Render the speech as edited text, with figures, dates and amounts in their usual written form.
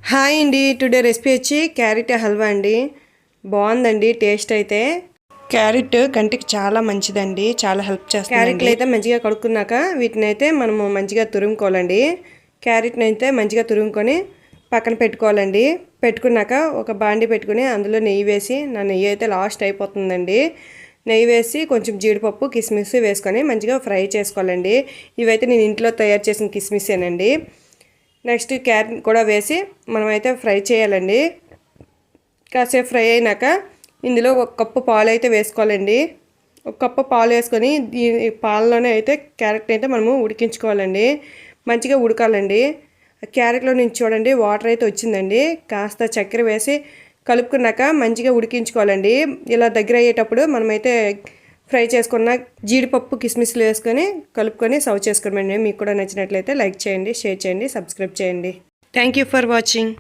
Hi అండి. Today recipe వచ్చి carrot halwa అండి. బాగుందండి టేస్ట్ అయితే. క్యారెట్ కంటికి చాలా మంచిదండి, చాలా హెల్ప్ చేస్తుంది. క్యారెట్లు అయితే మంచిగా కడుక్కున్నాక వీటిని అయితే మనము మంచిగా తురుముకోవాలండి. క్యారెట్ని అయితే మంచిగా తురుముకొని పక్కన పెట్టుకోవాలండి. పెట్టుకున్నాక ఒక బాండి పెట్టుకుని అందులో నెయ్యి వేసి, నా నెయ్యి అయితే లాస్ట్ అయిపోతుందండి. నెయ్యి వేసి కొంచెం జీడిపప్పు కిస్మిస్ వేసుకొని మంచిగా ఫ్రై చేసుకోవాలండి. ఇవైతే నేను ఇంట్లో తయారు చేసిన కిస్మిసేనండి. నెక్స్ట్ క్యారెట్ కూడా వేసి మనమైతే ఫ్రై చేయాలండి. కాసేపు ఫ్రై అయినాక ఇందులో ఒక కప్పు పాలు అయితే వేసుకోవాలండి. ఒక కప్పు పాలు వేసుకొని ఈ పాలలోనే అయితే క్యారెట్ అయితే మనము ఉడికించుకోవాలండి. మంచిగా ఉడకాలండి. క్యారెట్లో నుంచి చూడండి వాటర్ అయితే వచ్చిందండి. కాస్త చక్కెర వేసి కలుపుకున్నాక మంచిగా ఉడికించుకోవాలండి. ఇలా దగ్గర అయ్యేటప్పుడు మనమైతే ఫ్రై చేసుకున్న జీడిపప్పు కిస్మిస్లు వేసుకొని కలుపుకొని సర్వ్ చేసుకోమండి. మీకు కూడా నచ్చినట్లయితే లైక్ చేయండి, షేర్ చేయండి, సబ్స్క్రైబ్ చేయండి. Thank you for watching.